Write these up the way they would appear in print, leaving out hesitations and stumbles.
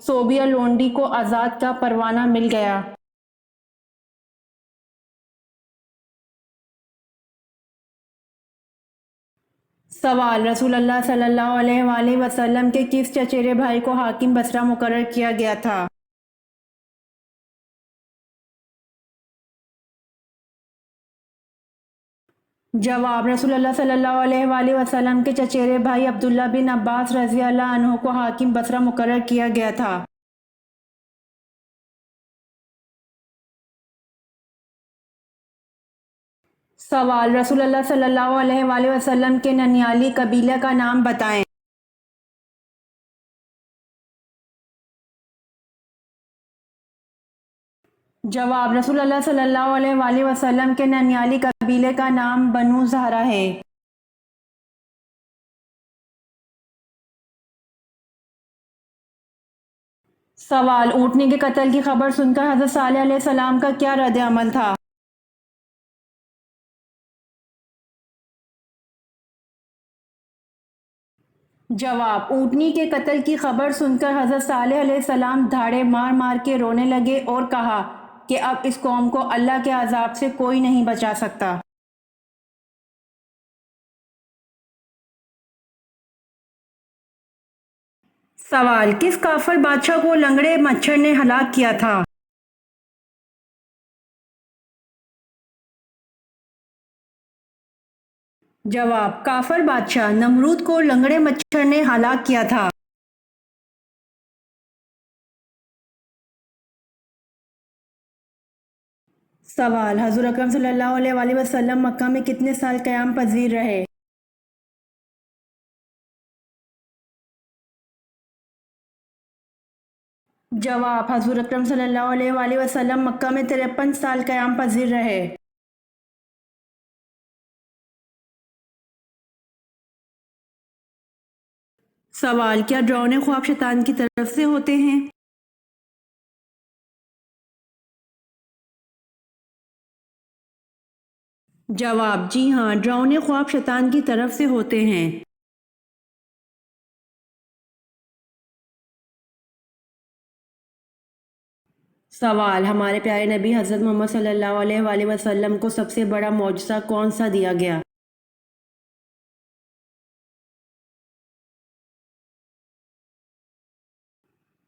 صوبیہ لونڈی کو آزاد کا پروانہ مل گیا۔ سوال: رسول اللہ صلی اللہ علیہ وآلہ وسلم کے کس چچیرے بھائی کو حاکم بصرہ مقرر کیا گیا تھا؟ جواب: رسول اللہ صلی اللہ علیہ وآلہ وسلم کے چچیرے بھائی عبداللہ بن عباس رضی اللہ عنہ کو حاکم بصرہ مقرر کیا گیا تھا۔ سوال: رسول اللہ صلی اللہ علیہ وآلہ وسلم کے ننیالی قبیلہ کا نام بتائیں۔ جواب: رسول اللہ صلی اللہ علیہ وآلہ وسلم کے ننیالی قبیلے کا نام بنو زہرہ ہے۔ سوال: اونٹنی کے قتل کی خبر سن کر حضرت صالح علیہ السلام کا کیا رد عمل تھا؟ جواب: اونٹنی کے قتل کی خبر سن کر حضرت صالح علیہ السلام دھاڑے مار مار کے رونے لگے اور کہا کہ اب اس قوم کو اللہ کے عذاب سے کوئی نہیں بچا سکتا۔ سوال: کس کافر بادشاہ کو لنگڑے مچھر نے ہلاک کیا تھا؟ جواب: کافر بادشاہ نمرود کو لنگڑے مچھر نے ہلاک کیا تھا۔ سوال: حضور اکرم صلی اللہ علیہ وآلہ وسلم مکہ میں کتنے سال قیام پذیر رہے؟ جواب: حضور اکرم صلی اللہ علیہ وآلہ وسلم مکہ میں 53 سال قیام پذیر رہے۔ سوال: کیا ڈراؤنے خواب شیطان کی طرف سے ہوتے ہیں؟ جواب: جی ہاں، ڈراؤنے خواب شیطان کی طرف سے ہوتے ہیں۔ سوال: ہمارے پیارے نبی حضرت محمد صلی اللہ علیہ وآلہ وسلم کو سب سے بڑا معجزہ کون سا دیا گیا؟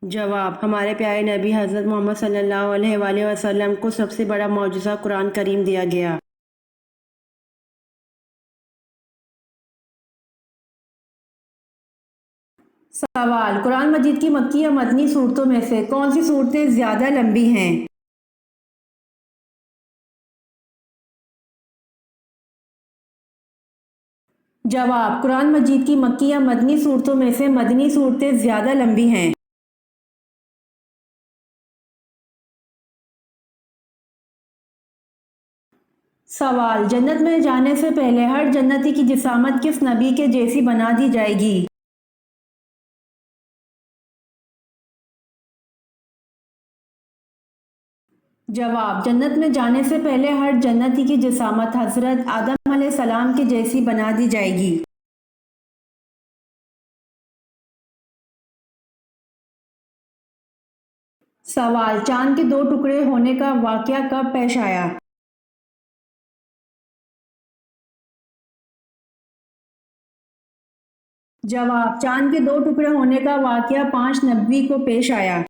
جواب: ہمارے پیارے نبی حضرت محمد صلی اللہ علیہ وآلہ وسلم کو سب سے بڑا معجزہ قرآن کریم دیا گیا۔ سوال: قرآن مجید کی مکی یا مدنی صورتوں میں سے کون سی صورتیں زیادہ لمبی ہیں؟ جواب: قرآن مجید کی مکی یا مدنی صورتوں میں سے مدنی صورتیں زیادہ لمبی ہیں۔ سوال: جنت میں جانے سے پہلے ہر جنتی کی جسامت کس نبی کے جیسی بنا دی جائے گی؟ جواب: جنت میں جانے سے پہلے ہر جنتی کی جسامت حضرت آدم علیہ السلام کے جیسی بنا دی جائے گی۔ سوال: چاند کے 2 ٹکڑے ہونے کا واقعہ کب پیش آیا؟ جواب: چاند کے 2 ٹکڑے ہونے کا واقعہ 5 نبوی کو پیش آیا۔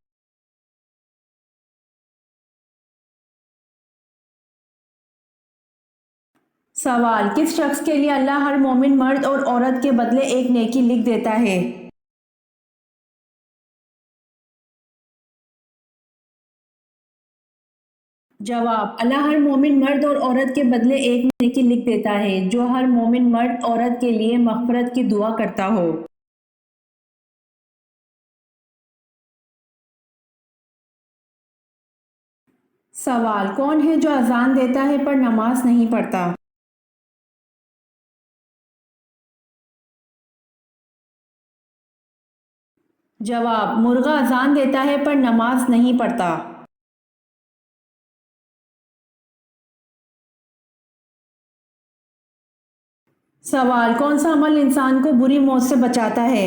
سوال: کس شخص کے لیے اللہ ہر مومن مرد اور عورت کے بدلے ایک نیکی لکھ دیتا ہے؟ جواب: اللہ ہر مومن مرد اور عورت کے بدلے ایک نیکی لکھ دیتا ہے جو ہر مومن مرد عورت کے لیے مغفرت کی دعا کرتا ہو۔ سوال: کون ہے جو اذان دیتا ہے پر نماز نہیں پڑھتا؟ جواب: مرغا اذان دیتا ہے پر نماز نہیں پڑھتا۔ سوال: کون سا عمل انسان کو بری موت سے بچاتا ہے؟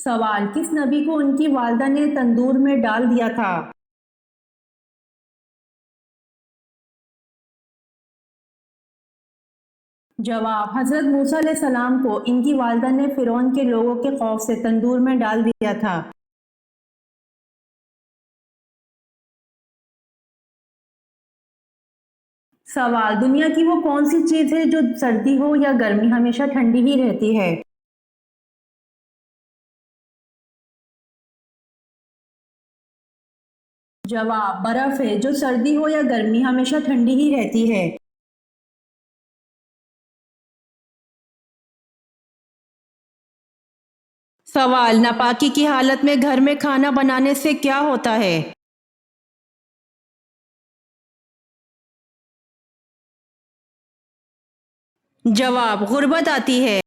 سوال: کس نبی کو ان کی والدہ نے تندور میں ڈال دیا تھا؟ جواب: حضرت موسیٰ علیہ السلام کو ان کی والدہ نے فرعون کے لوگوں کے خوف سے تندور میں ڈال دیا تھا۔ سوال: دنیا کی وہ کون سی چیز ہے جو سردی ہو یا گرمی ہمیشہ ٹھنڈی ہی رہتی ہے؟ جواب: برف ہے، جو سردی ہو یا گرمی ہمیشہ ٹھنڈی ہی رہتی ہے۔ سوال: ناپاکی کی حالت میں گھر میں کھانا بنانے سے کیا ہوتا ہے؟ جواب: غربت آتی ہے۔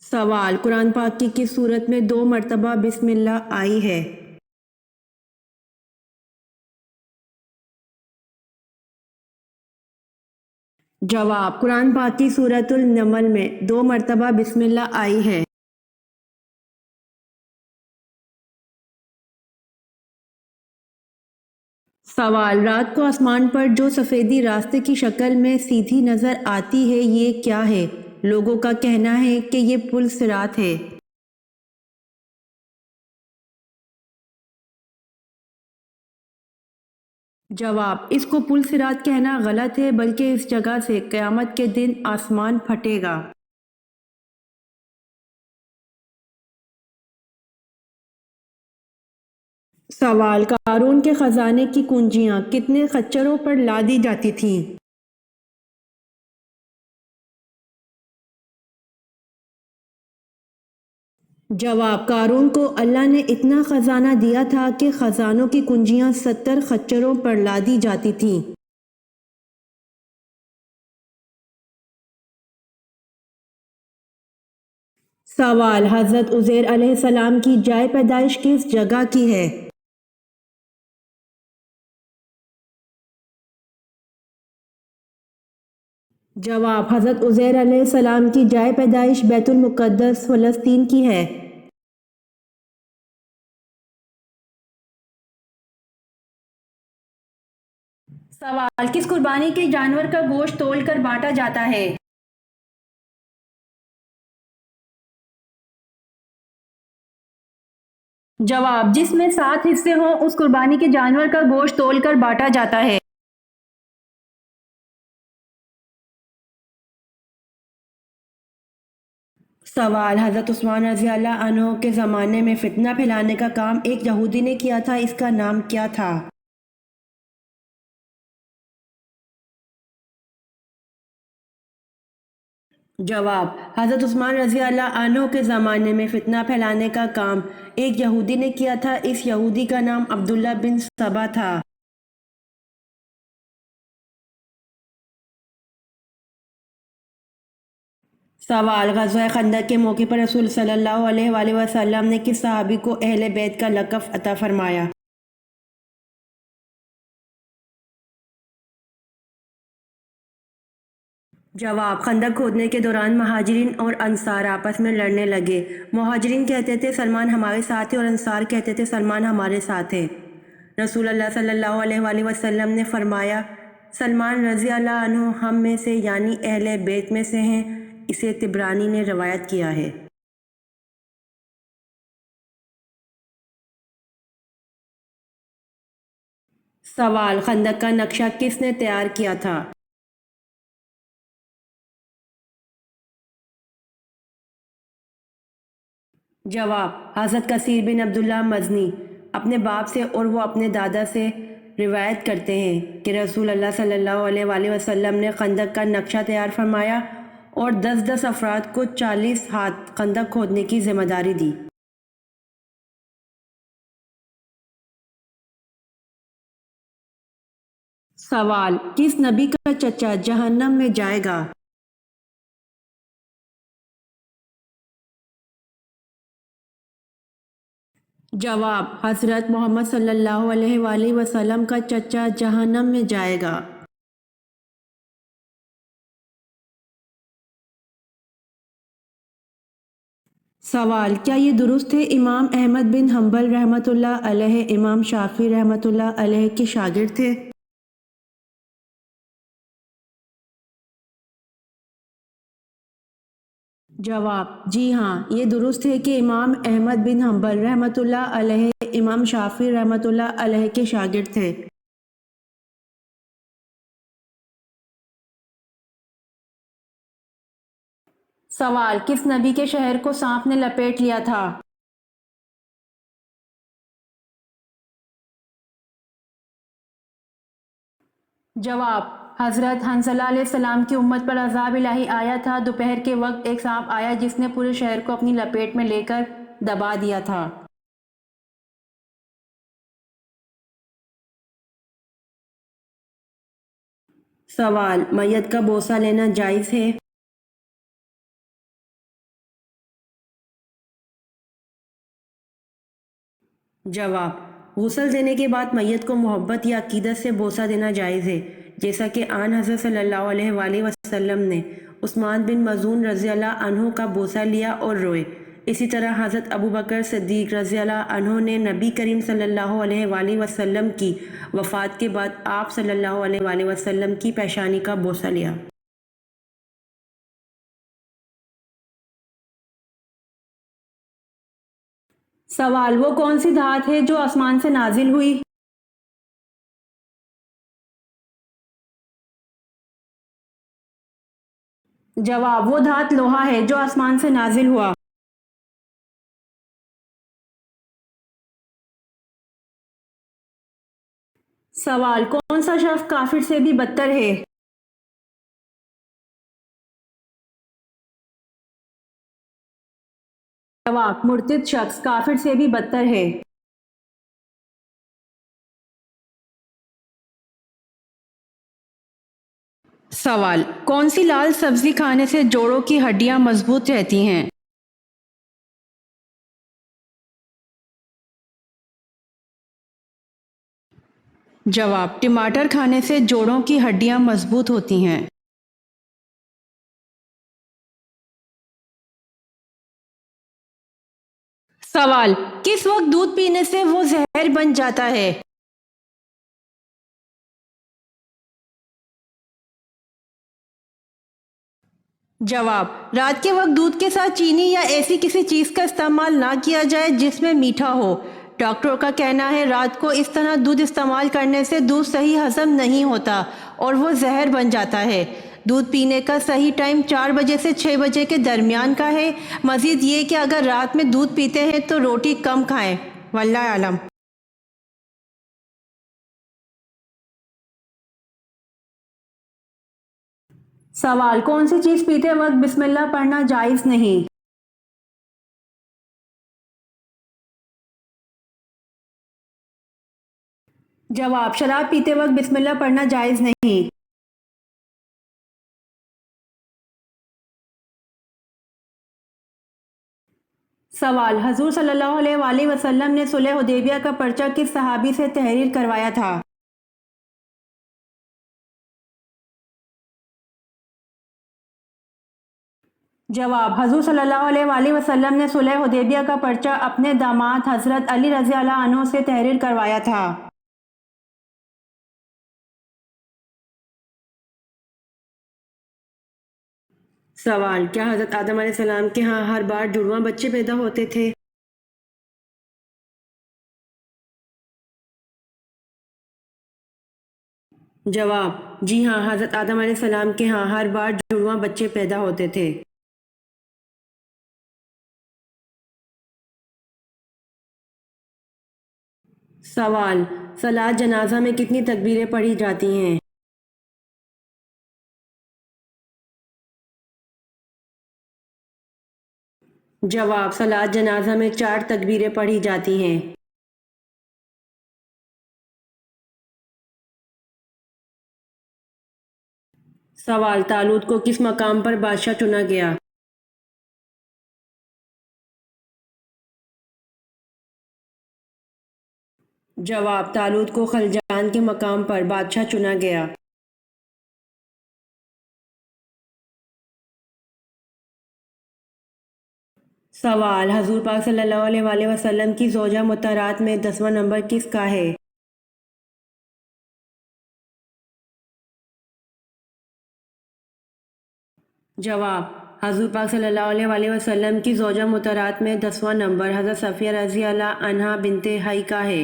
سوال: قرآن پاک کی کس صورت میں 2 مرتبہ بسم اللہ آئی ہے؟ جواب: قرآن پاک کی سورۃ النمل میں 2 مرتبہ بسم اللہ آئی ہے۔ سوال: رات کو آسمان پر جو سفیدی راستے کی شکل میں سیدھی نظر آتی ہے یہ کیا ہے؟ لوگوں کا کہنا ہے کہ یہ پل صراط ہے۔ جواب: اس کو پل صراط کہنا غلط ہے، بلکہ اس جگہ سے قیامت کے دن آسمان پھٹے گا۔ سوال: قارون کے خزانے کی کنجیاں کتنے خچروں پر لادی جاتی تھیں؟ جواب: قارون کو اللہ نے اتنا خزانہ دیا تھا کہ خزانوں کی کنجیاں 70 خچروں پر لادی جاتی تھیں۔ سوال: حضرت عزیر علیہ السلام کی جائے پیدائش کس جگہ کی ہے؟ جواب: حضرت عزیر علیہ السلام کی جائے پیدائش بیت المقدس فلسطین کی ہے۔ سوال: کس قربانی کے جانور کا گوشت تول کر بانٹا جاتا ہے؟ جواب: جس میں 7 حصے ہوں اس قربانی کے جانور کا گوشت تول کر بانٹا جاتا ہے۔ سوال: حضرت عثمان رضی اللہ عنہ کے زمانے میں فتنہ پھیلانے کا کام ایک یہودی نے کیا تھا، اس کا نام کیا تھا؟ جواب: حضرت عثمان رضی اللہ عنہ کے زمانے میں فتنہ پھیلانے کا کام ایک یہودی نے کیا تھا، اس یہودی کا نام عبداللہ بن سبا تھا۔ سوال: غزوہ خندق کے موقع پر رسول صلی اللہ علیہ وآلہ وسلم نے کس صحابی کو اہل بیت کا لقب عطا فرمایا؟ جواب: خندق کھودنے کے دوران مہاجرین اور انصار آپس میں لڑنے لگے۔ مہاجرین کہتے تھے سلمان ہمارے ساتھ ہے اور انصار کہتے تھے سلمان ہمارے ساتھ ہے۔ رسول اللہ صلی اللہ علیہ وآلہ وسلم نے فرمایا سلمان رضی اللہ عنہ ہم میں سے یعنی اہل بیت میں سے ہیں، اسے طبرانی نے روایت کیا ہے۔ سوال: خندق کا نقشہ کس نے تیار کیا تھا؟ جواب: حضرت کثیر بن عبداللہ مزنی اپنے باپ سے اور وہ اپنے دادا سے روایت کرتے ہیں کہ رسول اللہ صلی اللہ علیہ وآلہ وسلم نے خندق کا نقشہ تیار فرمایا اور 10 افراد کو 40 ہاتھ خندق کھودنے کی ذمہ داری دی۔ سوال: کس نبی کا چچا جہنم میں جائے گا؟ جواب: حضرت محمد صلی اللہ علیہ وآلہ وسلم کا چچا جہنم میں جائے گا۔ سوال، کیا یہ درست ہے امام احمد بن حنبل رحمۃ اللہ علیہ امام شافعی رحمۃ اللہ علیہ کے شاگرد تھے؟ جواب، جی ہاں، یہ درست ہے کہ امام احمد بن حنبل رحمۃ اللہ علیہ امام شافعی رحمۃ اللہ علیہ کے شاگرد تھے۔ سوال، کس نبی کے شہر کو سانپ نے لپیٹ لیا تھا؟ جواب، حضرت حنظلہ علیہ السلام کی امت پر عذاب الہی آیا تھا۔ دوپہر کے وقت ایک سانپ آیا جس نے پورے شہر کو اپنی لپیٹ میں لے کر دبا دیا تھا۔ سوال، میت کا بوسہ لینا جائز ہے؟ جواب، غسل دینے کے بعد میت کو محبت یا عقیدت سے بوسہ دینا جائز ہے، جیسا کہ آن حضرت صلی اللہ علیہ وآلہ وسلم نے عثمان بن مظعون رضی اللہ عنہ کا بوسہ لیا اور روئے۔ اسی طرح حضرت ابو بکر صدیق رضی اللہ عنہ نے نبی کریم صلی اللہ علیہ وآلہ وسلم کی وفات کے بعد آپ صلی اللہ علیہ وآلہ وسلم کی پیشانی کا بوسہ لیا۔ سوال، وہ کون سی دھات ہے جو آسمان سے نازل ہوئی؟ جواب، وہ دھات لوہا ہے جو آسمان سے نازل ہوا۔ سوال، کون سا شخص کافر سے بھی بدتر ہے؟ جواب، مرتد شخص کافر سے بھی بدتر ہے۔ سوال، کون سی لال سبزی کھانے سے جوڑوں کی ہڈیاں مضبوط رہتی ہیں؟ جواب، ٹماٹر کھانے سے جوڑوں کی ہڈیاں مضبوط ہوتی ہیں۔ سوال، کس وقت دودھ پینے سے وہ زہر بن جاتا ہے؟ جواب، رات کے وقت دودھ کے ساتھ چینی یا ایسی کسی چیز کا استعمال نہ کیا جائے جس میں میٹھا ہو۔ ڈاکٹروں کا کہنا ہے رات کو اس طرح دودھ استعمال کرنے سے دودھ صحیح ہضم نہیں ہوتا اور وہ زہر بن جاتا ہے۔ دودھ پینے کا صحیح ٹائم 4 بجے سے 6 بجے کے درمیان کا ہے۔ مزید یہ کہ اگر رات میں دودھ پیتے ہیں تو روٹی کم کھائیں۔ واللہ اعلم۔ سوال، کون سی چیز پیتے وقت بسم اللہ پڑھنا جائز نہیں؟ جواب، شراب پیتے وقت بسم اللہ پڑھنا جائز نہیں۔ سوال، حضور صلی اللہ علیہ وآلہ وسلم نے صلح حدیبیہ کا پرچہ کس صحابی سے تحریر کروایا تھا؟ جواب، حضور صلی اللہ علیہ وآلہ وسلم نے صلح حدیبیہ کا پرچہ اپنے داماد حضرت علی رضی اللہ عنہ سے تحریر کروایا تھا۔ سوال، کیا حضرت آدم علیہ السلام کے ہاں ہر بار جڑواں بچے پیدا ہوتے تھے؟ جواب، جی ہاں، حضرت آدم علیہ السلام کے ہاں ہر بار جڑواں بچے پیدا ہوتے تھے۔ سوال، صلاۃ جنازہ میں کتنی تکبیریں پڑھی جاتی ہیں؟ جواب، صلاۃ جنازہ میں 4 تکبیریں پڑھی جاتی ہیں۔ سوال، طالوت کو کس مقام پر بادشاہ چنا گیا؟ جواب، طالوت کو خلجان کے مقام پر بادشاہ چنا گیا۔ سوال: حضور پاک صلی اللہ علیہ وآلہ وسلم کی زوجہ مطہرات میں 10واں نمبر کس کا ہے؟ جواب: حضور پاک صلی اللہ علیہ وآلہ وسلم کی زوجہ مطہرات میں 10واں نمبر حضرت صفیہ رضی اللہ عنہا بنت حی کا ہے۔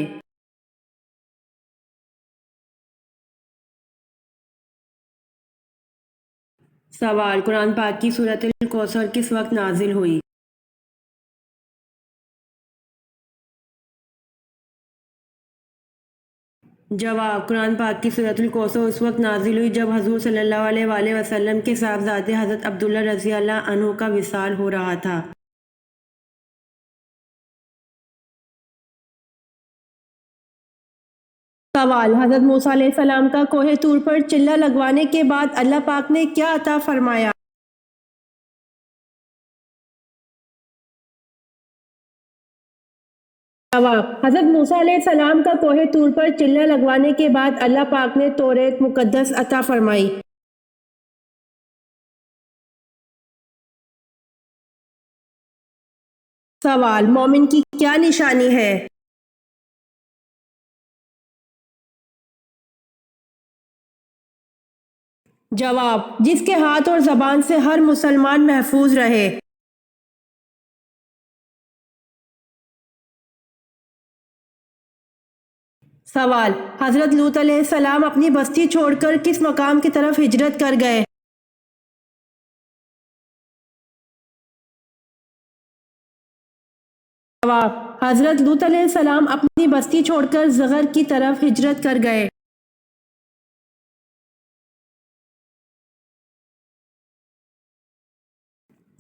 سوال: قرآن پاک کی سورۃ الکوثر کس وقت نازل ہوئی؟ جواب: قرآن پاک کی سورۃ الکوثر اس وقت نازل ہوئی جب حضور صلی اللہ علیہ وآلہ وسلم کے صاحبزادے حضرت عبداللہ رضی اللہ عنہ کا وصال ہو رہا تھا۔ سوال: حضرت موسیٰ علیہ السلام کا کوہ طور پر چلہ لگوانے کے بعد اللہ پاک نے کیا عطا فرمایا؟ جواب: حضرت موسیٰ علیہ السلام کا کوہ طور پر چلہ لگوانے کے بعد اللہ پاک نے توریت مقدس عطا فرمائی۔ سوال: مومن کی کیا نشانی ہے؟ جواب: جس کے ہاتھ اور زبان سے ہر مسلمان محفوظ رہے۔ سوال: حضرت لوط علیہ السلام اپنی بستی چھوڑ کر کس مقام کی طرف ہجرت کر گئے؟ جواب: حضرت لوط علیہ السلام اپنی بستی چھوڑ کر زغر کی طرف ہجرت کر گئے۔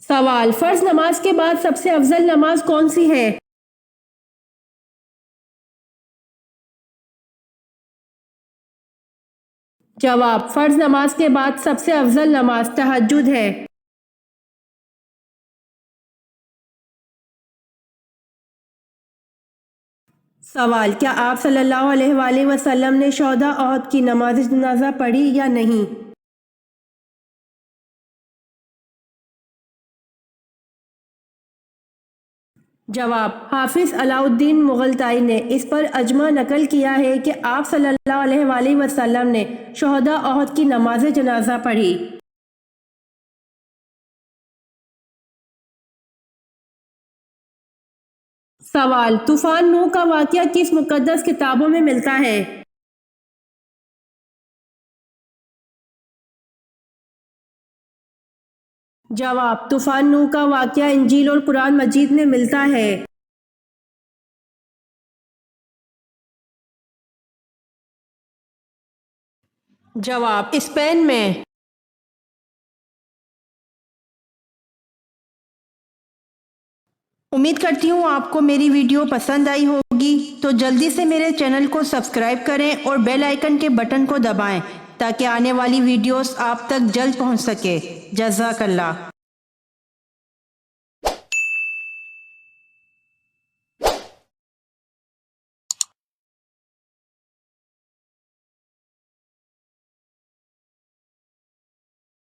سوال: فرض نماز کے بعد سب سے افضل نماز کون سی ہے؟ جواب: فرض نماز کے بعد سب سے افضل نماز تہجد ہے۔ سوال: کیا آپ صلی اللہ علیہ وآلہ وسلم نے شہداء احد کی نماز جنازہ پڑھی یا نہیں؟ جواب: حافظ علاء الدین مغلطائی نے اس پر اجماع نقل کیا ہے کہ آپ صلی اللہ علیہ وآلہ وسلم نے شہداء احد کی نماز جنازہ پڑھی۔ سوال: طوفان نوح کا واقعہ کس مقدس کتابوں میں ملتا ہے؟ جواب: طوفان نوح کا واقعہ انجیل اور قرآن مجید میں ملتا ہے۔ جواب: اسپین میں۔ امید کرتی ہوں آپ کو میری ویڈیو پسند آئی ہوگی، تو جلدی سے میرے چینل کو سبسکرائب کریں اور بیل آئیکن کے بٹن کو دبائیں تاکہ آنے والی ویڈیوز آپ تک جلد پہنچ سکے۔ جزاک اللہ۔